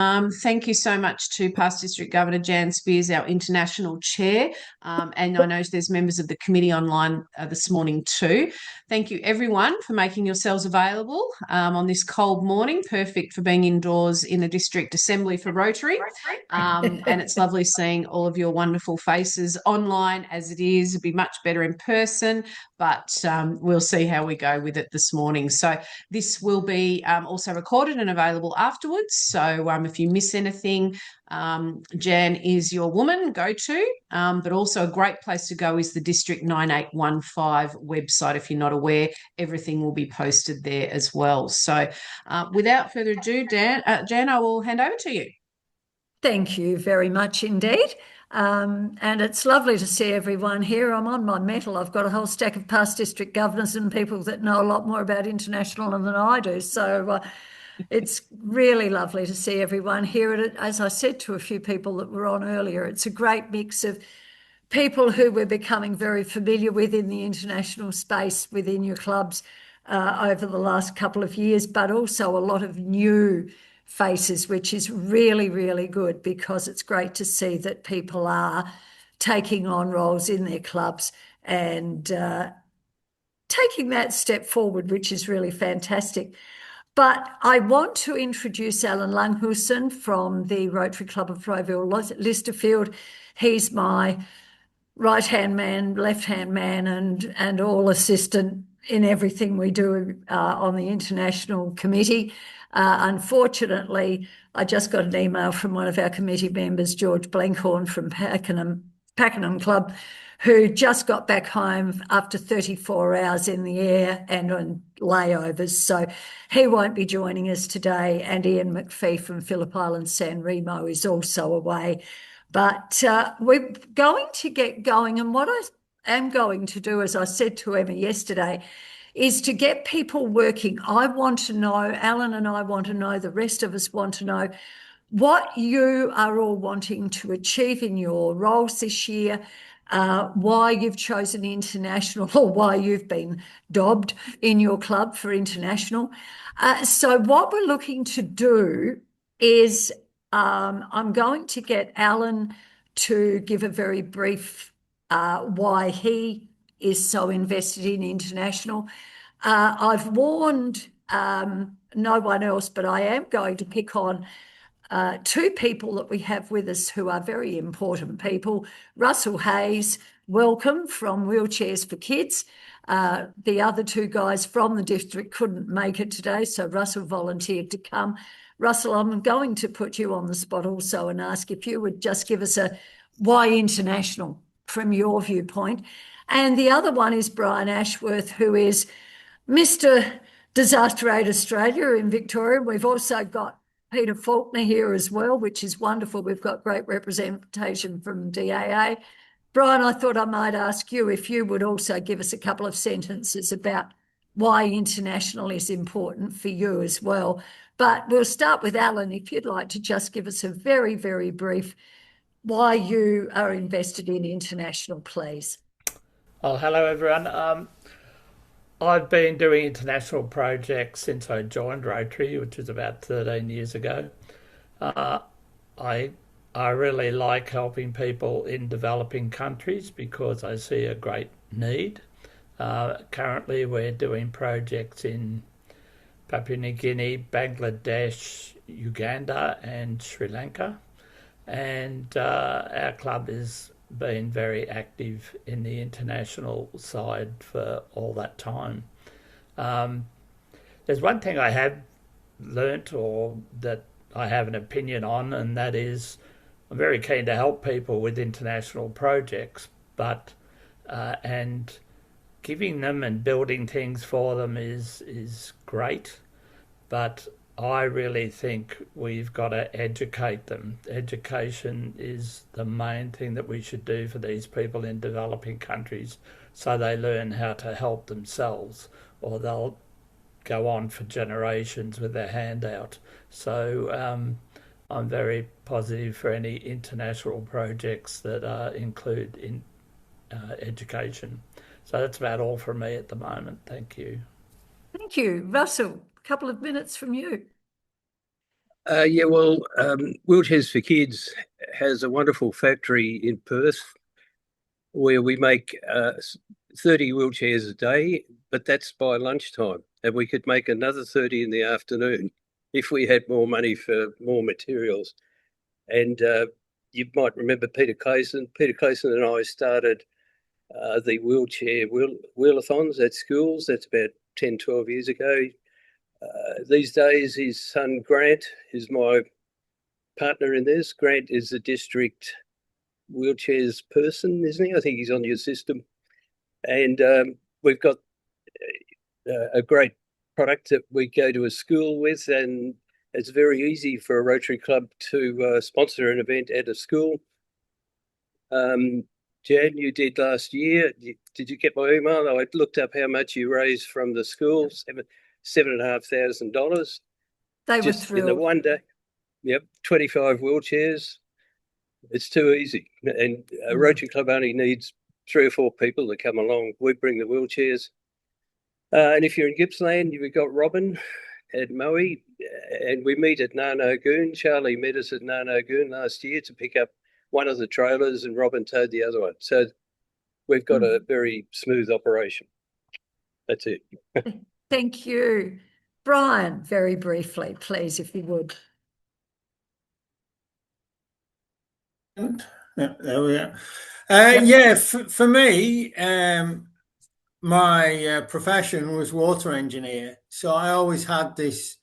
Thank you so much to past District Governor Jan Spears, our international chair, and I know there's members of the committee online this morning too. Thank you everyone for making yourselves available on this cold morning, perfect for being indoors in the District Assembly for Rotary. And it's lovely seeing all of your wonderful faces online as it is. It'd be much better in person, but we'll see how we go with it this morning. So this will be also recorded and available afterwards. So if you miss anything, Jan is your woman, go to. But also a great place to go is the District 9815 website. If you're not aware, everything will be posted there as well. So without further ado, Jan, I will hand over to you. Thank you very much indeed. And it's lovely to see everyone here. I'm on my mettle. I've got a whole stack of past district governors and people that know a lot more about international than I do. So it's really lovely to see everyone here. And as I said to a few people that were on earlier, it's a great mix of people who we're becoming very familiar with in the international space within your clubs over the last couple of years, but also a lot of new faces, which is really, really good because it's great to see that people are taking on roles in their clubs and taking that step forward, which is really fantastic. But I want to introduce Alan Langhusen from the Rotary Club of Frayville Listerfield. He's my right-hand man, left-hand man, and all assistant in everything we do on the International Committee. Unfortunately, I just got an email from one of our committee members, George Blenkhorn from Pakenham Club, who just got back home after 34 hours in the air and on layovers. So he won't be joining us today. And Ian McPhee from Phillip Island San Remo is also away. But we're going to get going. And what I am going to do, as I said to Emma yesterday, is to get people working. I want to know, Alan and I want to know, the rest of us want to know what you are all wanting to achieve in your roles this year, why you've chosen international or why you've been dobbed in your club for international. So what we're looking to do is I'm going to get Alan to give a very brief why he is so invested in international. I've warned no one else, but I am going to pick on two people that we have with us who are very important people. Russell Hayes, welcome, from Wheelchairs for Kids. The other two guys from the district couldn't make it today, so Russell volunteered to come. Russell, I'm going to put you on the spot also and ask if you would just give us a why international from your viewpoint. And the other one is Brian Ashworth, who is Mr. Disaster Aid Australia in Victoria. We've also got Peter Faulkner here as well, which is wonderful. We've got great representation from DAA. Brian, I thought I might ask you if you would also give us a couple of sentences about why international is important for you as well. But we'll start with Alan, if you'd like to just give us a very, very brief why you are invested in international, please. Oh, hello everyone. I've been doing international projects since I joined Rotary, which was about 13 years ago. I really like helping people in developing countries because I see a great need. Currently, we're doing projects in Papua New Guinea, Bangladesh, Uganda, and Sri Lanka, and our club is been very active in the international side for all that time. There's one thing I have learnt or that I have an opinion on, and that is I'm very keen to help people with international projects, but and giving them and building things for them is great, but I really think we've got to educate them. Education is the main thing that we should do for these people in developing countries so they learn how to help themselves or they'll go on for generations with their hand out. So I'm very positive for any international projects that include in education. So that's about all from me at the moment. Thank you. Thank you. Russell, a couple of minutes from you. Yeah, well, Wheelchairs for Kids has a wonderful factory in Perth where we make 30 wheelchairs a day, but that's by lunchtime. And we could make another 30 in the afternoon if we had more money for more materials. And you might remember Peter Clayson. Peter Clayson and I started the wheelchair wheelathons at schools. That's about 10, 12 years ago. These days, his son Grant is my partner in this. Grant is the district wheelchairs person, isn't he? I think he's on your system. And we've got a great product that we go to a school with, and it's very easy for a Rotary Club to sponsor an event at a school. Jan, you did last year. Did you get my email? I looked up how much you raised from the school, $7,500. They were Just in the thrilled. one day. Yep, 25 wheelchairs. It's too easy. And a Rotary Club only needs 3 or 4 people to come along. We bring the wheelchairs. And if you're in Gippsland, we've got Robin at Moe, and we meet at Narnagoon. Charlie met us at Narnagoon last year to pick up one of the trailers, and Robin towed the other one. So we've got a very smooth operation. That's it. Thank you. Brian, very briefly, please, if you would. There we are. Yeah, for me, my profession was water engineer. So I always had this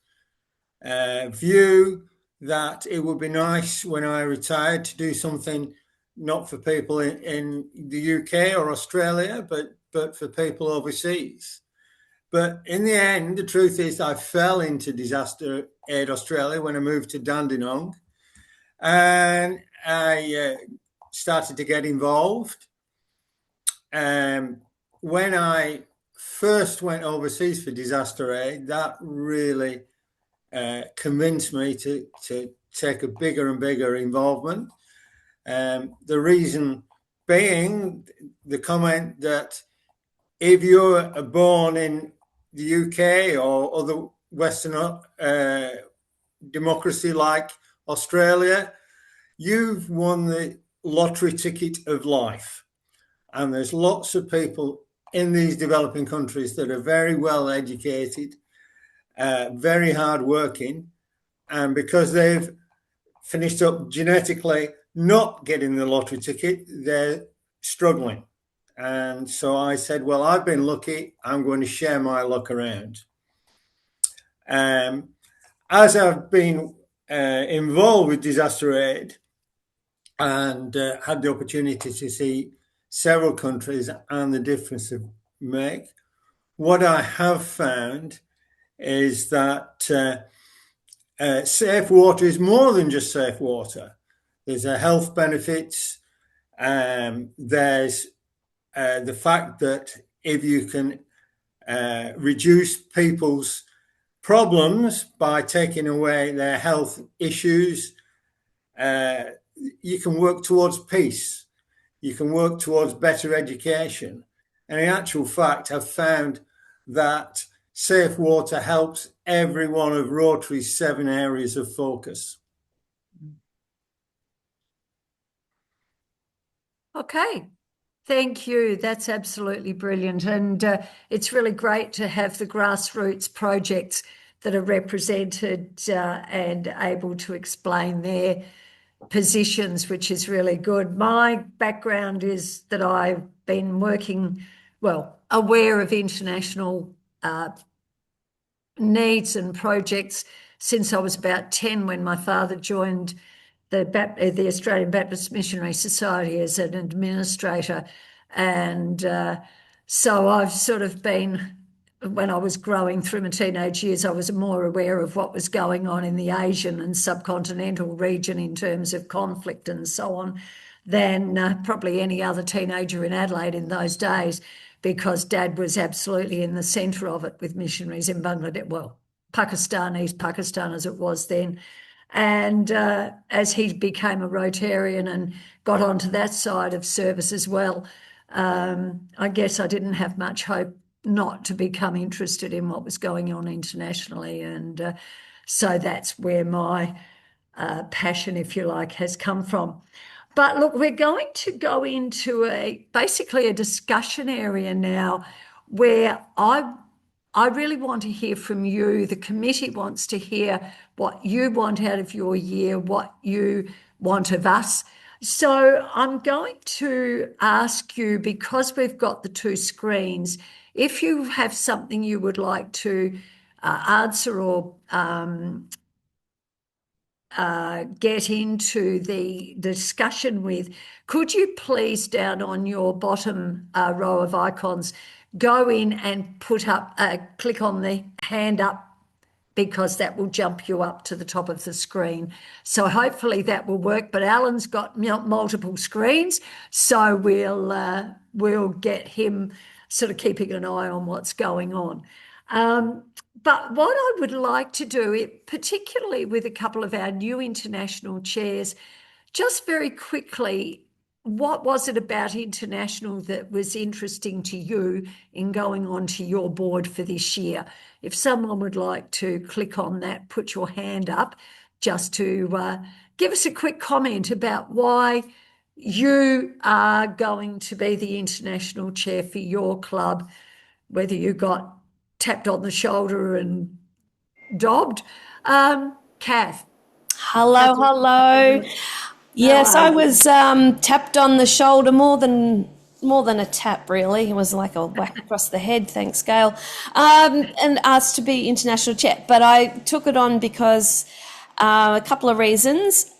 view that it would be nice when I retired to do something not for people in the UK or Australia, but for people overseas. But in the end, the truth is I fell into Disaster Aid Australia when I moved to Dandenong, and I started to get involved. When I first went overseas for disaster aid, that really convinced me to take a bigger and bigger involvement. The reason being the comment that if you're born in the UK or other Western democracy like Australia, you've won the lottery ticket of life. And there's lots of people in these developing countries that are very well educated, very hard working, and because they've finished up genetically not getting the lottery ticket, they're struggling. And so I said, well, I've been lucky. I'm going to share my luck around. As I've been involved with disaster aid and had the opportunity to see several countries and the difference it make, what I have found is that safe water is more than just safe water. There's a health benefits. There's the fact that if you can reduce people's problems by taking away their health issues, you can work towards peace. You can work towards better education. And in actual fact, I've found that safe water helps every one of Rotary's 7 areas of focus. Okay. Thank you. That's absolutely brilliant. And it's really great to have the grassroots projects that are represented and able to explain their positions, which is really good. My background is that I've been working, aware of international needs and projects since I was about 10, when my father joined the Australian Baptist Missionary Society as an administrator. And so I've sort of been, when I was growing through my teenage years, I was more aware of what was going on in the Asian and subcontinental region in terms of conflict and so on than probably any other teenager in Adelaide in those days, because Dad was absolutely in the centre of it with missionaries in Bangladesh, Pakistan, East Pakistan as it was then. And as he became a Rotarian and got onto that side of service as well, I guess I didn't have much hope not to become interested in what was going on internationally. And So that's where my passion, if you like, has come from. But look, we're going to go into basically a discussion area now where I really want to hear from you. The committee wants to hear what you want out of your year, what you want of us. So I'm going to ask you, because we've got the two screens, if you have something you would like to answer or get into the discussion with, could you please, down on your bottom row of icons, go in and put up, click on the hand up, because that will jump you up to the top of the screen. So hopefully that will work. But Alan's got multiple screens, so we'll get him sort of keeping an eye on what's going on. But what I would like to do, particularly with a couple of our new international chairs, just very quickly, what was it about international that was interesting to you in going on to your board for this year? If someone would like to click on that, put your hand up, just to give us a quick comment about why you are going to be the international chair for your club, whether you got tapped on the shoulder and dobbed. Kath. Hello. Yes, I was tapped on the shoulder more than a tap, really. It was like a whack across the head, thanks, Gail, and asked to be international chair. But I took it on because a couple of reasons.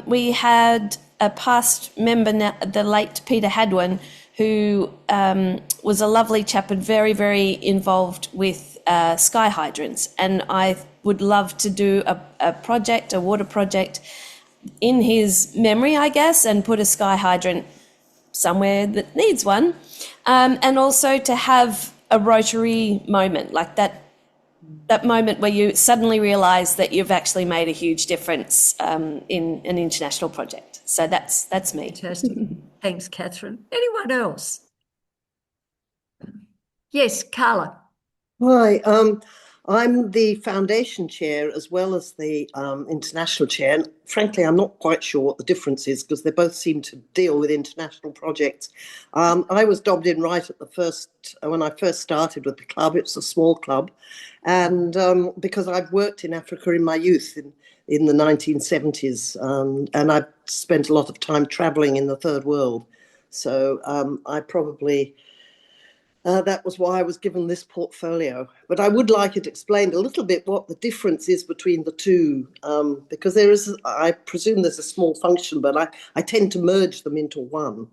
We had a past member, the late Peter Hadwin, who was a lovely chap and very, very involved with sky hydrants. And I would love to do a project, a water project, in his memory, I guess, and put a sky hydrant somewhere that needs one. And also to have a Rotary moment, like that moment where you suddenly realise that you've actually made a huge difference in an international project. So that's me. Fantastic. Thanks, Catherine. Anyone else? Yes, Carla. Hi, I'm the foundation chair as well as the international chair. And frankly, I'm not quite sure what the difference is because they both seem to deal with international projects. I was dobbed in right at the when I first started with the club. It's a small club. And because I've worked in Africa in my youth in the 1970s, and I've spent a lot of time traveling in the third world. So I probably... that was why I was given this portfolio. But I would like it explained a little bit what the difference is between the two, because there is, I presume there's a small function, but I tend to merge them into one.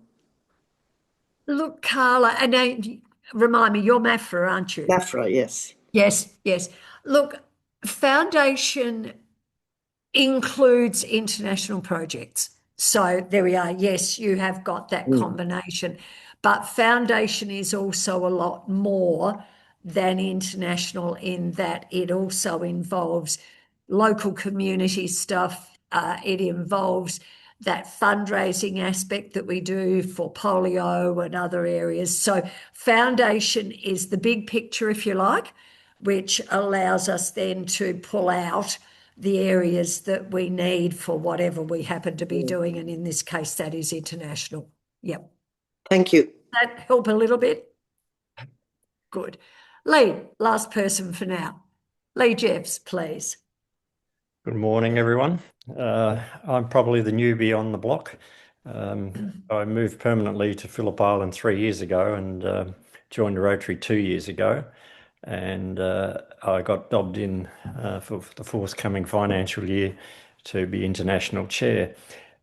Look, Carla, and remind me, you're MAFRA, aren't you? MAFRA, yes. Yes. Look, foundation includes international projects. So there we are. Yes, you have got that combination. But foundation is also a lot more than international in that it also involves local community stuff. It involves that fundraising aspect that we do for polio and other areas. So foundation is the big picture, if you like, which allows us then to pull out the areas that we need for whatever we happen to be doing. And in this case, that is international. Yep. Thank you. That help a little bit? Good. Lee, last person for now. Lee Jeffs, please. Good morning, everyone. I'm probably the newbie on the block. I moved permanently to Phillip Island 3 years ago and joined the Rotary 2 years ago. And I got dobbed in for the forthcoming financial year to be international chair.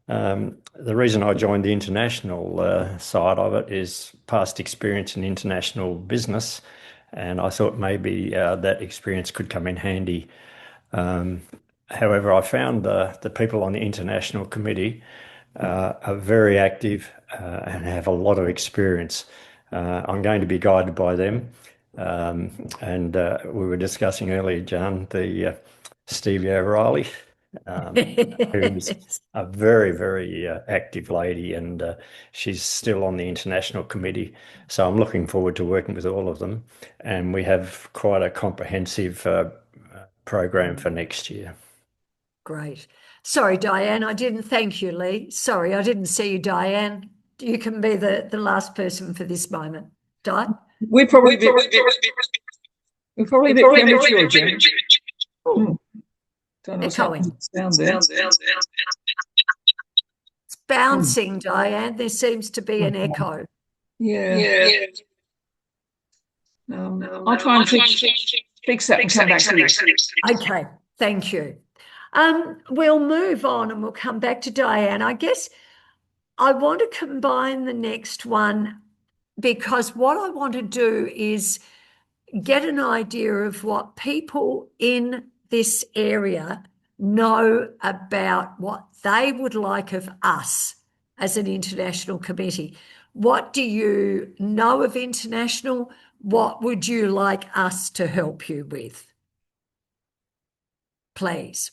The reason I joined the international side of it is past experience in international business, and I thought maybe that experience could come in handy. However, I found the people on the international committee are very active and have a lot of experience. I'm going to be guided by them. And we were discussing earlier, John, the Stevie O'Reilly, who's a very, very active lady, and she's still on the international committee. So I'm looking forward to working with all of them. And we have quite a comprehensive program for next year. Great. Sorry, Diane, I didn't thank you, Lee. Sorry, I didn't see you, Diane. You can be the last person for this moment. Di? We're probably a bit premature, Jen. Don't know what's Echoing. happening. Sound there. It's bouncing, Diane. There seems to be an echo. Yeah. I'll try and fix that and come back to you. Okay, thank you. We'll move on and we'll come back to Diane. I guess I want to combine the next one because what I want to do is get an idea of what people in this area know about what they would like of us as an international committee. What do you know of international? What would you like us to help you with? Please.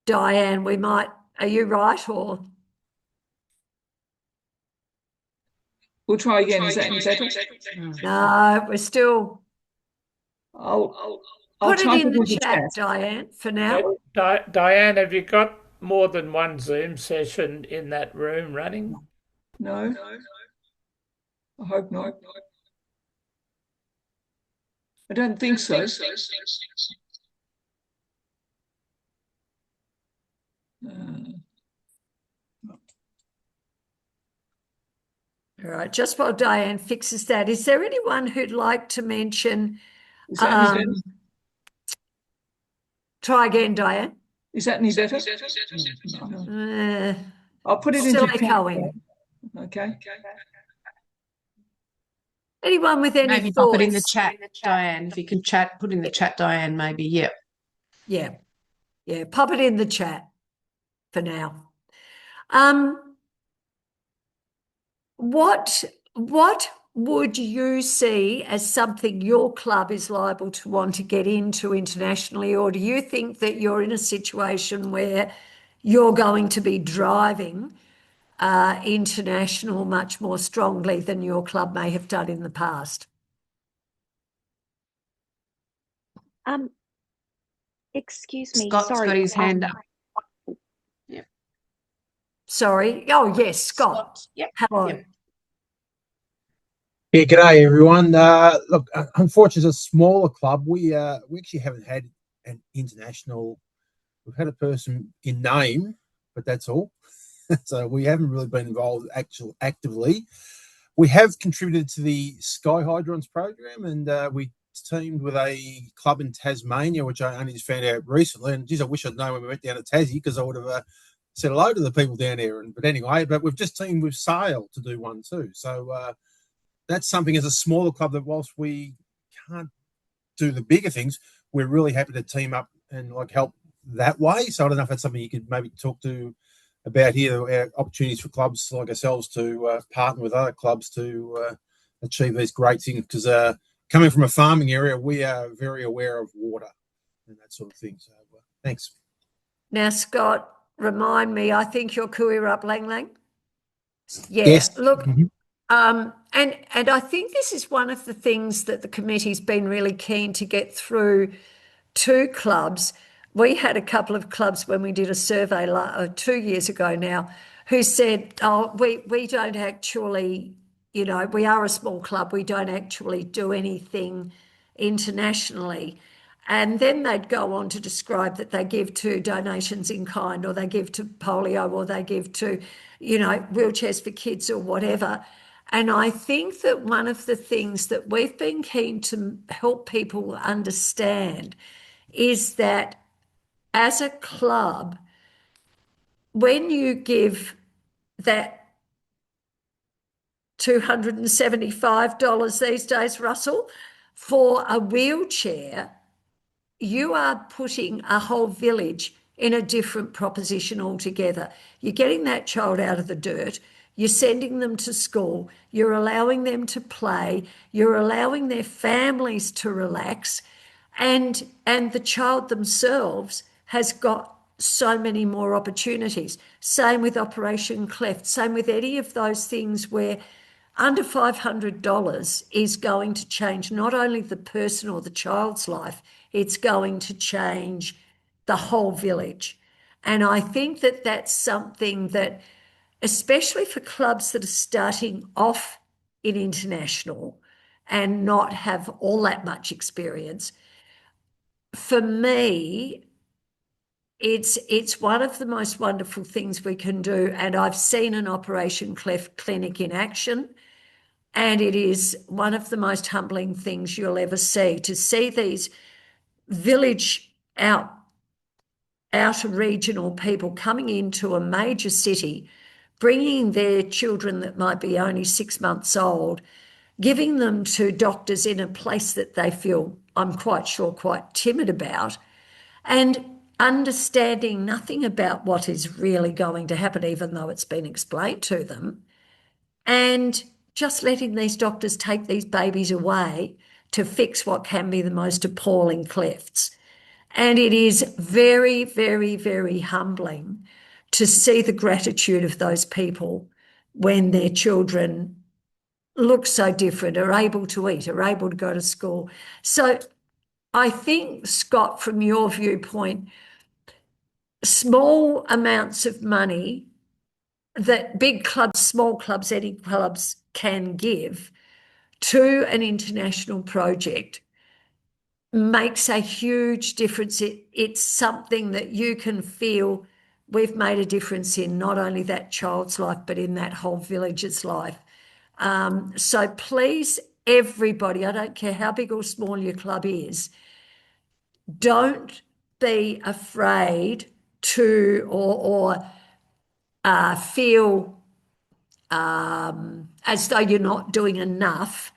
Diane, are you right or? We'll try again. Is that any better? No, we're still. I'll Put it type in the into chat, Diane, for now. Diane, have you got more than one Zoom session in that room running? No. I hope not. I don't think so. All right, just while Diane fixes that, is there anyone who'd like to mention? Is that any better? Try again, Diane. Is that any better? No. I'll put it Still into echoing. Okay. Anyone with any Maybe thoughts? pop it in the chat, Diane. If you can put in the chat, Diane, maybe. Yep. Yeah, pop it in the chat for now. What would you see as something your club is liable to want to get into internationally, or do you think that you're in a situation where you're going to be driving international much more strongly than your club may have done in the past? Excuse me. Scott's sorry. got his hand up. Yep. Sorry. Oh, yes, Scott. Yep. Hello. Yep. Yeah, g'day everyone. Look, unfortunately, it's a smaller club. We actually haven't had an international. We've had a person in name, but that's all. So we haven't really been involved actively. We have contributed to the Sky Hydrons program, and we teamed with a club in Tasmania, which I only just found out recently. And geez, I wish I'd known when we went down to Tassie, because I would have said hello to the people down there. But anyway, we've just teamed with Sale to do one too. So that's something as a smaller club that whilst we can't do the bigger things, we're really happy to team up and help that way. So I don't know if that's something you could maybe talk to about here, our opportunities for clubs like ourselves to partner with other clubs to achieve these great things. Because coming from a farming area, we are very aware of water and that sort of thing. So thanks. Now, Scott, remind me, I think you're Kuirup Lang Lang? Yeah. Yes. Look, Mm-hmm. And I think this is one of the things that the committee's been really keen to get through to clubs. We had a couple of clubs when we did a survey 2 years ago now who said, oh, we don't actually, we are a small club, we don't actually do anything internationally. And then they'd go on to describe that they give to donations in kind, or they give to polio, or they give to, wheelchairs for kids or whatever. And I think that one of the things that we've been keen to help people understand is that as a club, when you give that $275 these days, Russell, for a wheelchair, you are putting a whole village in a different proposition altogether. You're getting that child out of the dirt. You're sending them to school. You're allowing them to play. You're allowing their families to relax. And the child themselves has got so many more opportunities. Same with Operation Cleft. Same with any of those things where under $500 is going to change not only the person or the child's life, it's going to change the whole village. And I think that that's something that, especially for clubs that are starting off in international and not have all that much experience, for me, it's one of the most wonderful things we can do. And I've seen an Operation Cleft clinic in action, and it is one of the most humbling things you'll ever see, to see these village outer regional people coming into a major city, bringing their children that might be only 6 months old, giving them to doctors in a place that they feel, I'm quite sure, quite timid about, and understanding nothing about what is really going to happen, even though it's been explained to them, and just letting these doctors take these babies away to fix what can be the most appalling clefts. And it is very, very, very humbling to see the gratitude of those people when their children look so different, are able to eat, are able to go to school. So I think, Scott, from your viewpoint, small amounts of money that big clubs, small clubs, any clubs can give to an international project makes a huge difference. It's something that you can feel we've made a difference in not only that child's life, but in that whole village's life. So please, everybody, I don't care how big or small your club is, don't be afraid to or feel as though you're not doing enough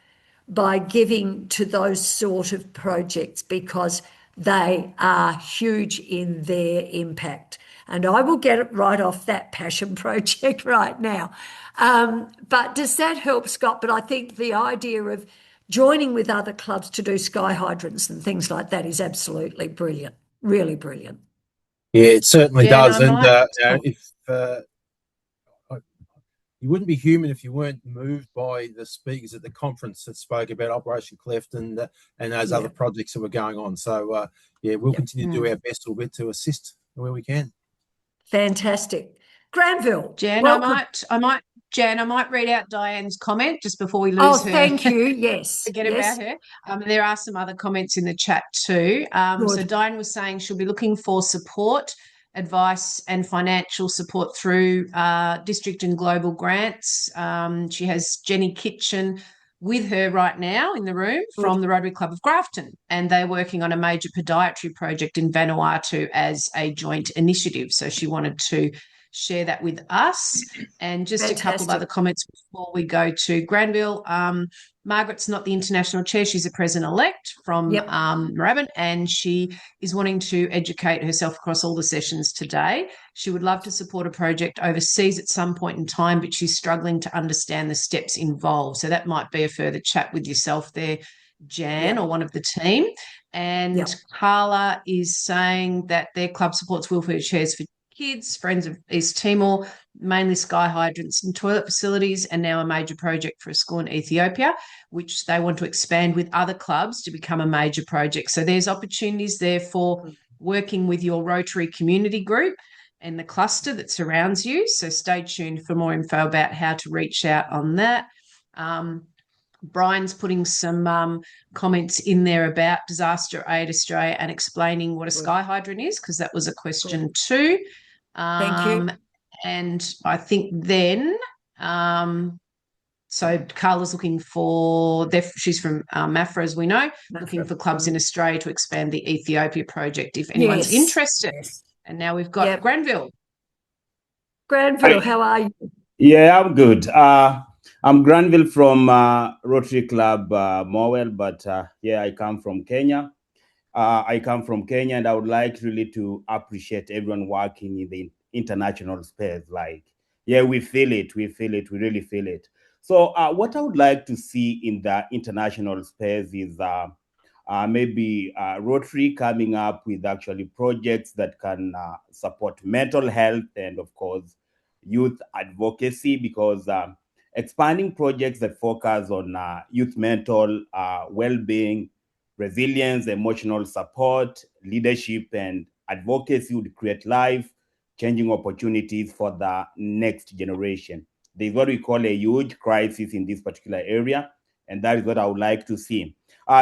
by giving to those sort of projects, because they are huge in their impact. And I will get it right off that passion project right now. But does that help, Scott? But I think the idea of joining with other clubs to do sky hydrants and things like that is absolutely brilliant, really brilliant. Yeah, it certainly Yeah, does. and I And if you wouldn't be human if you weren't moved by the speakers at the conference that spoke about Operation Cleft and those other projects that were going on. So we'll continue to do our best a little bit to assist where we can. Fantastic. Granville, Jan, welcome. I might read out Diane's comment just before we lose Oh, her. thank you. Yes. Forget yes. about her. There are some other comments in the chat too. So Diane was saying she'll be looking for support, advice and financial support through district and global grants. She has Jenny Kitchen with her right now in the room from the Rotary Club of Grafton, and they're working on a major podiatry project in Vanuatu as a joint initiative. So she wanted to share that with us. And just a couple of other comments before we go to Granville. Margaret's not the international chair. She's a president-elect from Moorabbin, and she is wanting to educate herself across all the sessions today. She would love to support a project overseas at some point in time, but she's struggling to understand the steps involved. So that might be a further chat with yourself there, Jan, or one of the team. And Carla is saying that their club supports wheelchair chairs for kids, Friends of East Timor, mainly sky hydrants and toilet facilities, and now a major project for a school in Ethiopia, which they want to expand with other clubs to become a major project. So there's opportunities there for working with your Rotary community group and the cluster that surrounds you. So stay tuned for more info about how to reach out on that. Brian's putting some comments in there about Disaster Aid Australia and explaining what a sky hydrant is, because that was a question too. Thank you. And I think then, so Carla's looking for, she's from MAFRA, as we know, looking for clubs in Australia to expand the Ethiopia project if anyone's interested. And now we've got Granville. Granville, how are you? Yeah, I'm good. I'm Granville from Rotary Club Morwell, but I come from Kenya. And I would like really to appreciate everyone working in the international space. We feel it, we really feel it. So what I would like to see in the international space is maybe Rotary coming up with actually projects that can support mental health and, of course, youth advocacy, because expanding projects that focus on youth mental well-being, resilience, emotional support, leadership, and advocacy would create life-changing opportunities for the next generation. There's what we call a huge crisis in this particular area, and that is what I would like to see.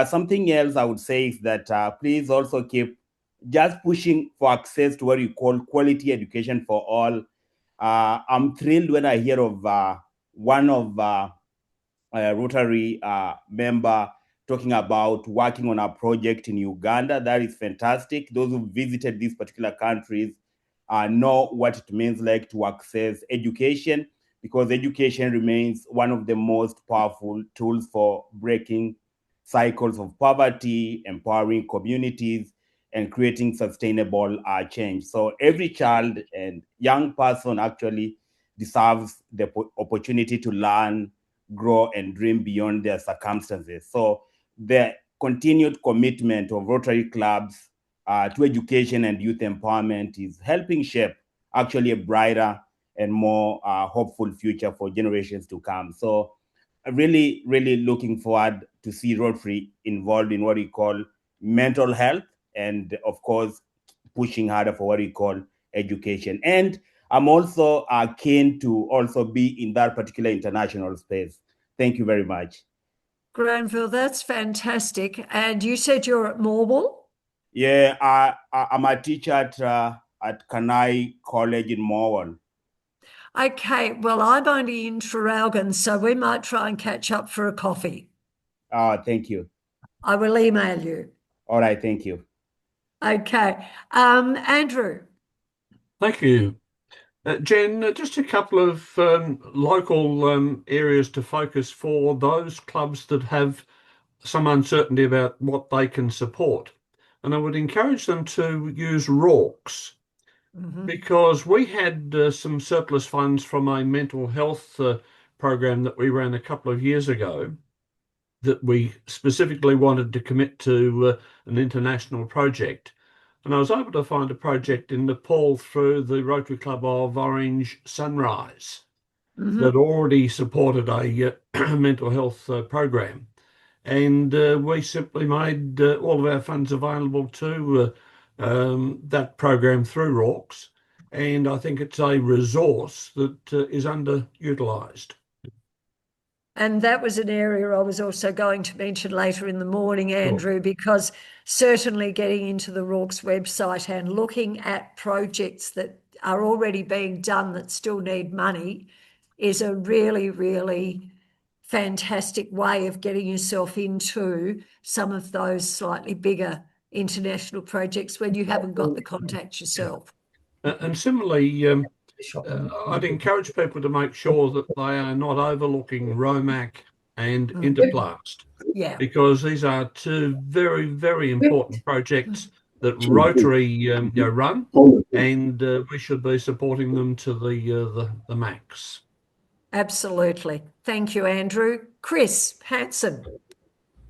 Something else I would say is that please also keep just pushing for access to what you call quality education for all. I'm thrilled when I hear of one of Rotary member talking about working on a project in Uganda. That is fantastic. Those who visited these particular countries know what it means like to access education, because education remains one of the most powerful tools for breaking cycles of poverty, empowering communities, and creating sustainable change. So every child and young person actually deserves the opportunity to learn, grow, and dream beyond their circumstances. So the continued commitment of Rotary clubs to education and youth empowerment is helping shape actually a brighter and more hopeful future for generations to come. So really, really looking forward to see Rotary involved in what we call mental health, and of course, pushing harder for what we call education. And I'm also keen to also be in that particular international space. Thank you very much. Granville, that's fantastic. And you said you're at Morwell? Yeah, I'm a teacher at Kanai College in Morwell. Okay, well, I'm only in Traralgon, so we might try and catch up for a coffee. Thank you. I will email you. All right, thank you. Okay. Andrew. Thank you. Jen, just a couple of local areas to focus for those clubs that have some uncertainty about what they can support. And I would encourage them to use Rorks, because we had some surplus funds from a mental health program that we ran a couple of years ago that we specifically wanted to commit to an international project. And I was able to find a project in Nepal through the Rotary Club of Orange Sunrise that already supported a mental health program. And we simply made all of our funds available to that program through Rorks. And I think it's a resource that is underutilised. And that was an area I was also going to mention later in the morning, Andrew, because certainly getting into the Rorks website and looking at projects that are already being done that still need money is a really, really fantastic way of getting yourself into some of those slightly bigger international projects when you haven't got the contacts yourself. And similarly, I'd encourage people to make sure that they are not overlooking ROMAC and Interplast, because these are two very, very important projects that Rotary run, and we should be supporting them to the max. Absolutely. Thank you, Andrew. Chris Hanson.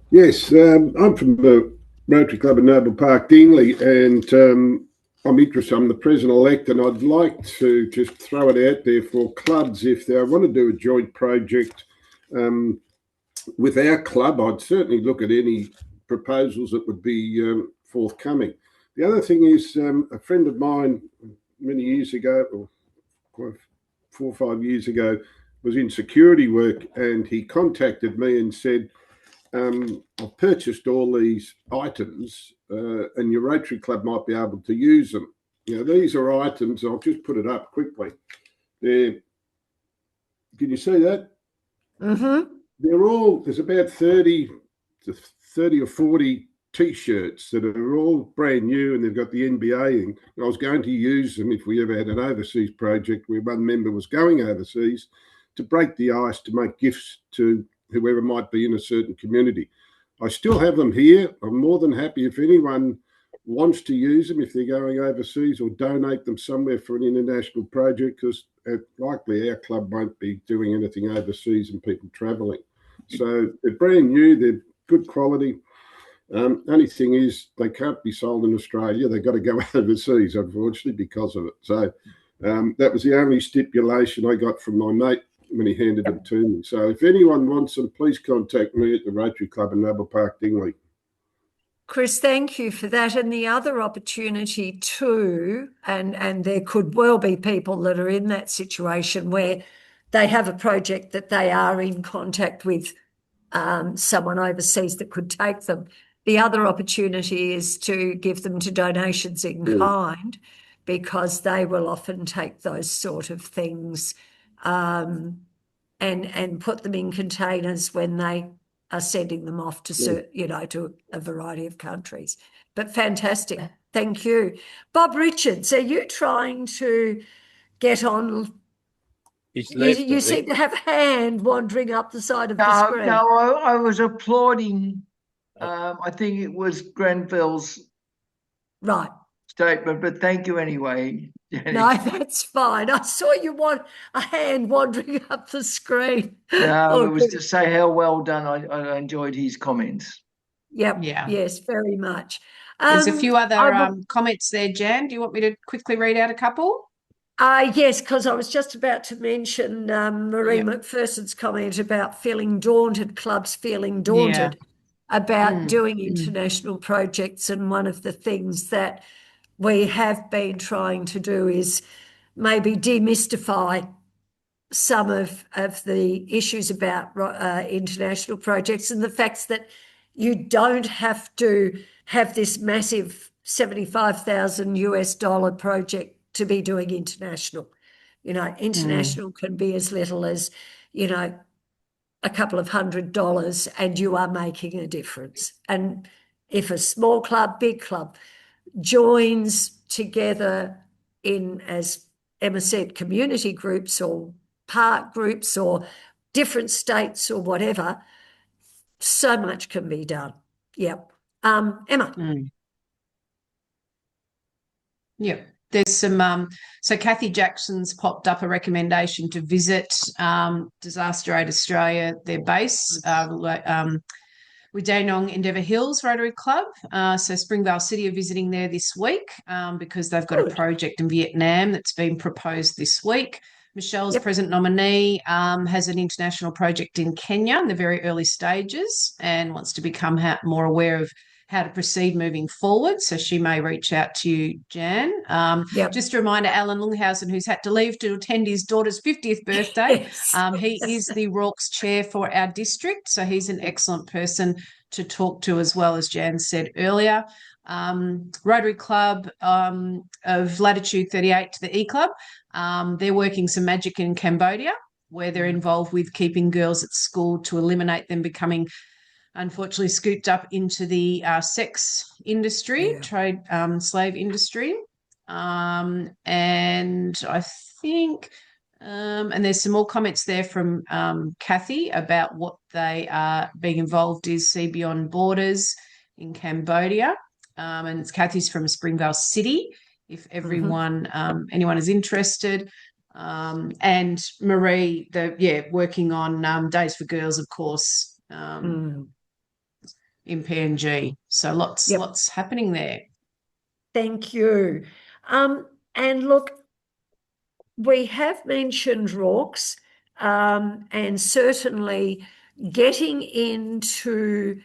Yes, I'm from the Rotary Club in Noble Park, Dingley, and I'm interested. I'm the president-elect, and I'd like to just throw it out there for clubs. If they want to do a joint project with our club, I'd certainly look at any proposals that would be forthcoming. The other thing is a friend of mine many years ago, or quite 4 or 5 years ago, was in security work, and he contacted me and said, I've purchased all these items and your Rotary Club might be able to use them. You know, these are items, I'll just put it up quickly. Can you see that? They're all, there's about 30 or 40 T-shirts that are all brand new, and they've got the NBA. And I was going to use them if we ever had an overseas project where one member was going overseas, to break the ice, to make gifts to whoever might be in a certain community. I still have them here. I'm more than happy if anyone wants to use them, if they're going overseas, or donate them somewhere for an international project, because likely our club won't be doing anything overseas and people travelling. So they're brand new, they're good quality. Only thing is they can't be sold in Australia. They've got to go overseas, unfortunately, because of it. So that was the only stipulation I got from my mate when he handed them to me. So if anyone wants them, please contact me at the Rotary Club in Noble Park, Dingley. Chris, thank you for that. And the other opportunity too, and there could well be people that are in that situation where they have a project that they are in contact with someone overseas that could take them. The other opportunity is to give them to donations in kind, because they will often take those sort of things and put them in containers when they are sending them off to, to a variety of countries. But fantastic. Thank you. Bob Richards, are you trying to get on? You seem to have a hand wandering up the side of the screen. No, I was applauding, I think it was Grenfell's statement, but thank you anyway, Jenny. No, that's fine. I saw you want a hand wandering up the screen. No, it was to say how well done. I enjoyed his comments. Yep. Yeah. Yes, very much. There's a few other comments there, Jan. Do you want me to quickly read out a couple? Yes, because I was just about to mention Marie McPherson's comment about feeling daunted, clubs feeling daunted about doing international projects. And one of the things that we have been trying to do is maybe demystify some of the issues about international projects and the facts that you don't have to have this massive $75,000 project to be doing international. International can be as little as, a couple of $100 and you are making a difference. And if a small club, big club joins together in, as Emma said, community groups or park groups or different states or whatever, so much can be done. Yep. Emma. Yep. There's some, so Kathy Jackson's popped up a recommendation to visit Disaster Aid Australia, their base, with Dandenong Endeavour Hills Rotary Club. So Springvale City are visiting there this week because they've got a project in Vietnam that's been proposed this week. Michelle's present nominee has an international project in Kenya in the very early stages and wants to become more aware of how to proceed moving forward. So she may reach out to you, Jan. Just a reminder, Alan Lunghausen, who's had to leave to attend his daughter's 50th birthday, he is the Rorke's chair for our district. So he's an excellent person to talk to as well, as Jan said earlier. Rotary Club of Latitude 38 to the E-Club. They're working some magic in Cambodia, where they're involved with keeping girls at school to eliminate them becoming unfortunately scooped up into the sex industry, trade slave industry. And I think, and there's some more comments there from Kathy about what they are being involved is See Beyond Borders in Cambodia. And it's Kathy's from Springvale City, if everyone, anyone is interested. And Marie, working on Days for Girls, of course, in PNG. So lots happening there. Thank you. And look, we have mentioned Rorke's and certainly getting into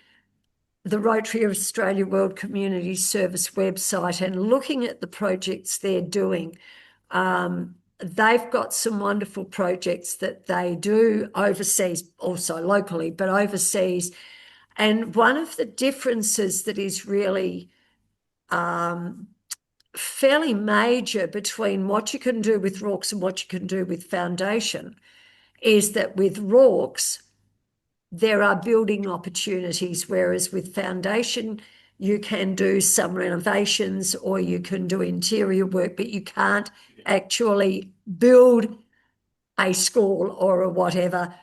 the Rotary of Australia World Community Service website and looking at the projects they're doing. They've got some wonderful projects that they do overseas, also locally, but overseas. And one of the differences that is really fairly major between what you can do with Rorke's and what you can do with Foundation is that with Rorke's, there are building opportunities, whereas with Foundation, you can do some renovations or you can do interior work, but you can't actually build a school or a whatever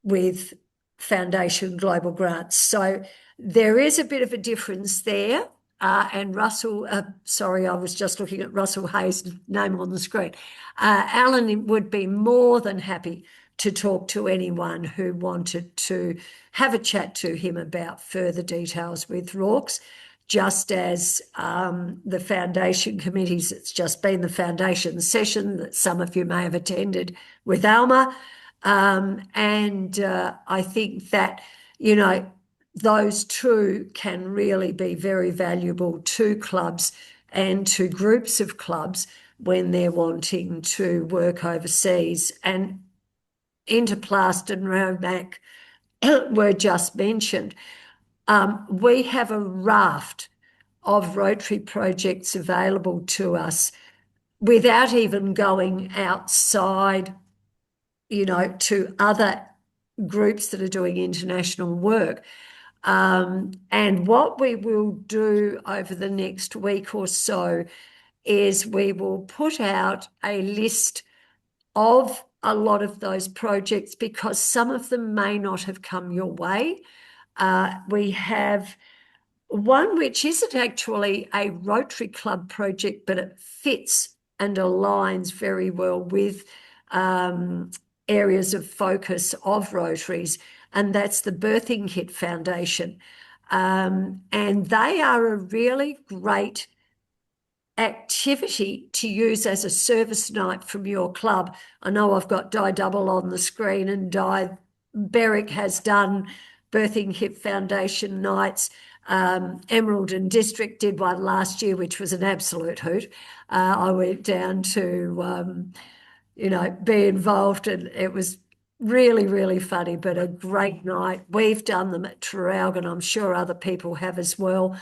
with Foundation Global Grants. So there is a bit of a difference there. And Russell, sorry, I was just looking at Russell Hayes' name on the screen. Alan would be more than happy to talk to anyone who wanted to have a chat to him about further details with Rorke's, just as the Foundation committees, it's just been the Foundation session that some of you may have attended with Alma. I think that, those two can really be very valuable to clubs and to groups of clubs when they're wanting to work overseas. And Interplast and Romac were just mentioned. We have a raft of Rotary projects available to us without even going outside, to other groups that are doing international work. And what we will do over the next week or so is we will put out a list of a lot of those projects, because some of them may not have come your way. We have one which isn't actually a Rotary Club project, but it fits and aligns very well with areas of focus of Rotaries, and that's the Birthing Kit Foundation. And they are a really great activity to use as a service night from your club. I know I've got Di Double on the screen, and Di Berwick has done Birthing Kit Foundation nights. Emerald and District did one last year, which was an absolute hoot. I went down to, be involved, and it was really, really funny, but a great night. We've done them at Traralgon. I'm sure other people have as well.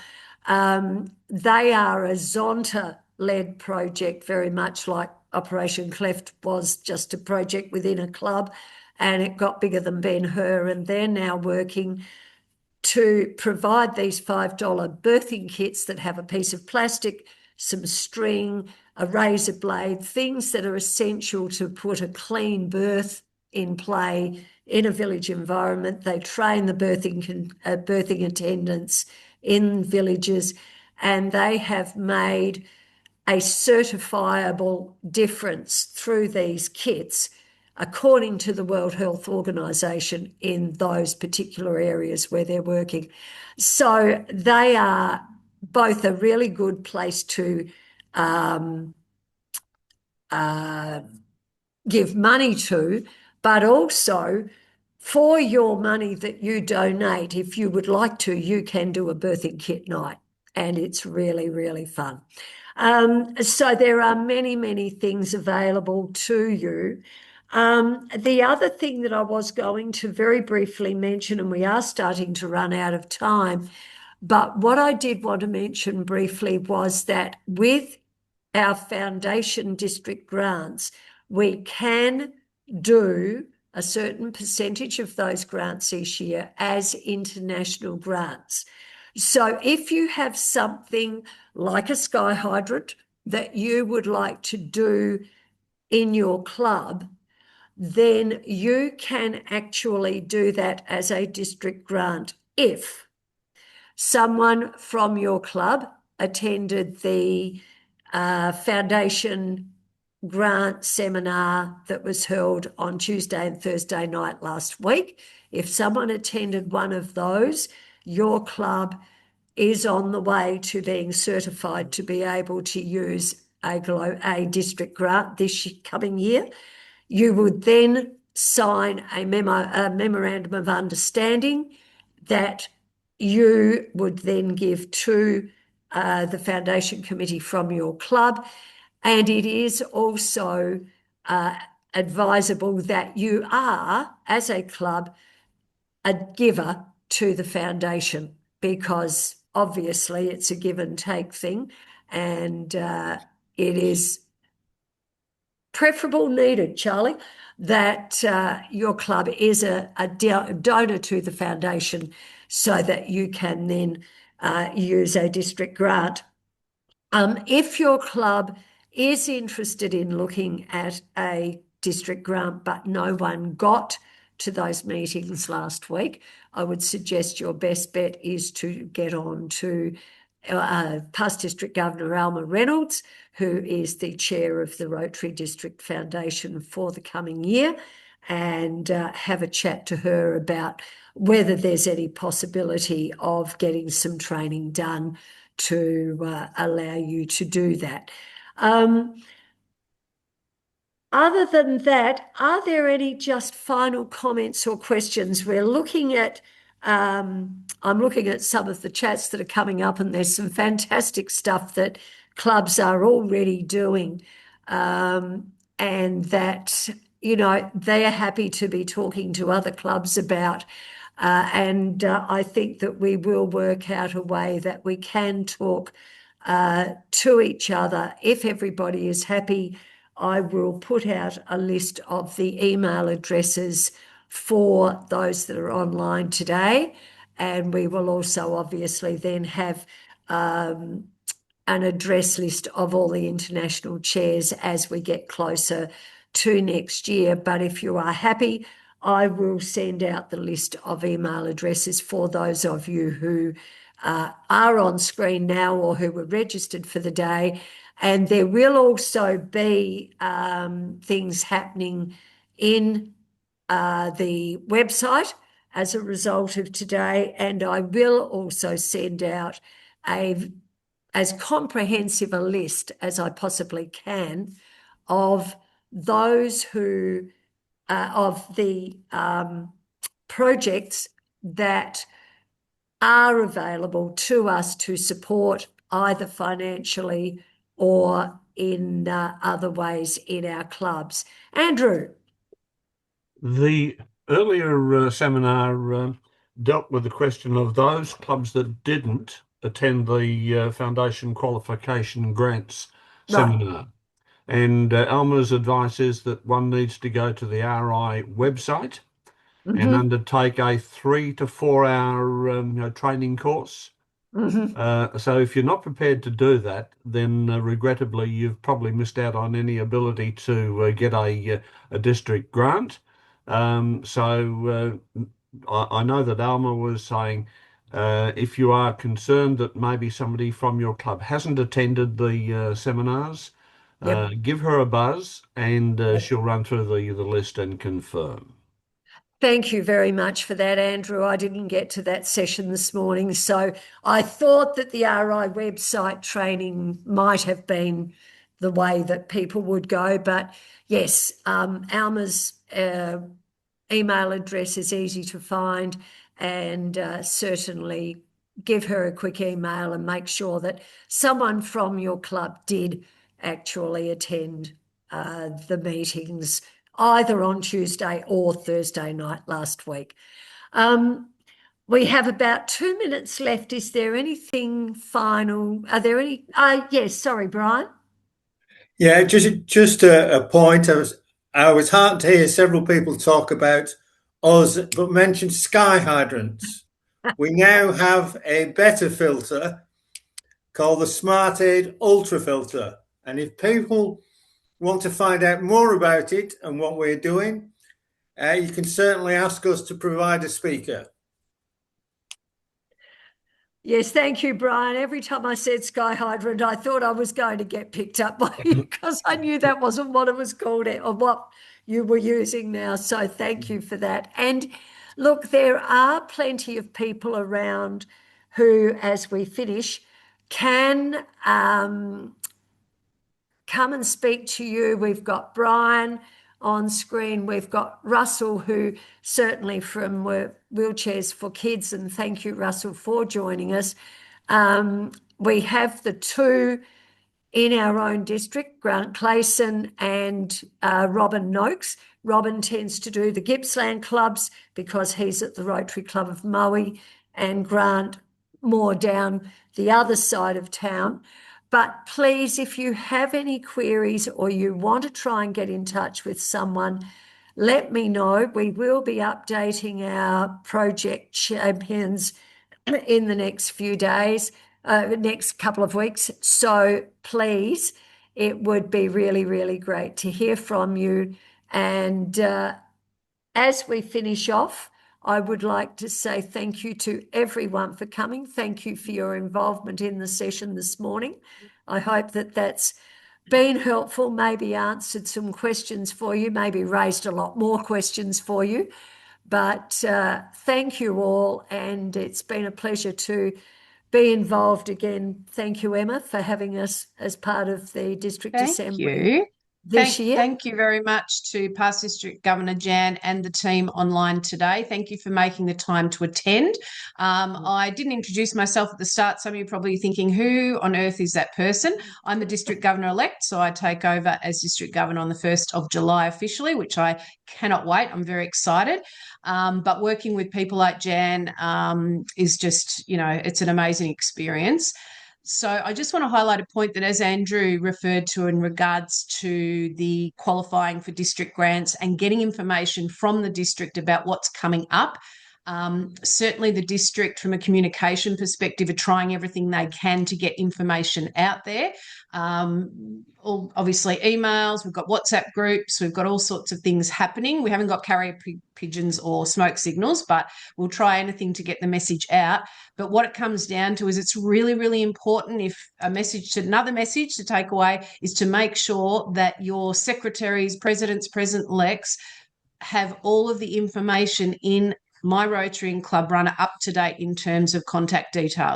They are a Zonta-led project, very much like Operation Cleft was just a project within a club, and it got bigger than Ben-Hur, and they're now working to provide these $5 birthing kits that have a piece of plastic, some string, a razor blade, things that are essential to put a clean birth in play in a village environment. They train the birthing attendants in villages, and they have made a certifiable difference through these kits according to the World Health Organization in those particular areas where they're working. So they are both a really good place to give money to, but also for your money that you donate, if you would like to, you can do a birthing kit night, and it's really, really fun. So there are many, many things available to you. The other thing that I was going to very briefly mention, and we are starting to run out of time, but what I did want to mention briefly was that with our foundation district grants, we can do a certain percentage of those grants each year as international grants. So if you have something like a sky hydrant that you would like to do in your club, then you can actually do that as a district grant if someone from your club attended the foundation grant seminar that was held on Tuesday and Thursday night last week. If someone attended one of those, your club is on the way to being certified to be able to use a district grant this coming year. You would then sign a memorandum of understanding that you would then give to the foundation committee from your club. And it is also advisable that you are, as a club, a giver to the foundation, because obviously it's a give and take thing, and it is preferable, needed, Charlie, that your club is a donor to the foundation so that you can then use a district grant. If your club is interested in looking at a district grant, but no one got to those meetings last week, I would suggest your best bet is to get on to past District Governor Alma Reynolds, who is the chair of the Rotary District Foundation for the coming year, and have a chat to her about whether there's any possibility of getting some training done to allow you to do that. other than that, are there any just final comments or questions? We're looking at, I'm looking at some of the chats that are coming up, and there's some fantastic stuff that clubs are already doing, and that, you know, they are happy to be talking to other clubs about. And I think that we will work out a way that we can talk to each other. If everybody is happy, I will put out a list of the email addresses for those that are online today. And we will also obviously then have an address list of all the international chairs as we get closer to next year. But if you are happy, I will send out the list of email addresses for those of you who are on screen now or who were registered for the day. And there will also be things happening in the website as a result of today. And I will also send out as comprehensive a list as I possibly can of those who of the projects that are available to us to support either financially or in other ways in our clubs. Andrew. The earlier seminar dealt with the question of those clubs that didn't attend the Foundation Qualification Grants seminar. And Alma's advice is that one needs to go to the RI website and undertake a 3 to 4 hour training course. So if you're not prepared to do that, then regrettably you've probably missed out on any ability to get a district grant. So I know that Alma was saying if you are concerned that maybe somebody from your club hasn't attended the seminars, give her a buzz and she'll run through the list and confirm. Thank you very much for that, Andrew. I didn't get to that session this morning, so I thought that the RI website training might have been the way that people would go. But yes, Alma's email address is easy to find, and certainly give her a quick email and make sure that someone from your club did actually attend the meetings either on Tuesday or Thursday night last week. We have about 2 minutes left. Is there anything final? Are there any? Yes, sorry, Brian. Yeah, just a point. I was heartened to hear several people talk about us, but mention sky hydrants. We now have a better filter called the SmartAid Ultra Filter. And if people want to find out more about it and what we're doing, you can certainly ask us to provide a speaker. Yes, thank you, Brian. Every time I said sky hydrant, I thought I was going to get picked up by you because I knew that wasn't what it was called or what you were using now. So thank you for that. And look, there are plenty of people around who, as we finish, can come and speak to you. We've got Brian on screen. We've got Russell, who certainly from Wheelchairs for Kids, and thank you, Russell, for joining us. We have the two in our own district, Grant Clayson and Robin Noakes. Robin tends to do the Gippsland clubs because he's at the Rotary Club of Moe, and Grant more down the other side of town. But please, if you have any queries or you want to try and get in touch with someone, let me know. We will be updating our project champions in the next few days, next couple of weeks. So please, it would be really, really great to hear from you. And as we finish off, I would like to say thank you to everyone for coming. Thank you for your involvement in the session this morning. I hope that that's been helpful, maybe answered some questions for you, maybe raised a lot more questions for you. But thank you all, and it's been a pleasure to be involved again. Thank you, Emma, for having us as part of the District Assembly. Thank you. this year. Thank you very much to Past District Governor Jan and the team online today. Thank you for making the time to attend. I didn't introduce myself at the start. Some of you are probably thinking, who on earth is that person? I'm the District Governor-elect, so I take over as District Governor on the 1st of July officially, which I cannot wait. I'm very excited. But working with people like Jan is just, it's an amazing experience. So I just want to highlight a point that, as Andrew referred to in regards to the qualifying for district grants and getting information from the district about what's coming up. Certainly the district, from a communication perspective, are trying everything they can to get information out there. Obviously emails, we've got WhatsApp groups, we've got all sorts of things happening. We haven't got carrier pigeons or smoke signals, but we'll try anything to get the message out. But what it comes down to is it's really, really important, if another message to take away is to make sure that your secretaries, presidents, president-elects have all of the information in My Rotary and Club Runner up to date in terms of contact details.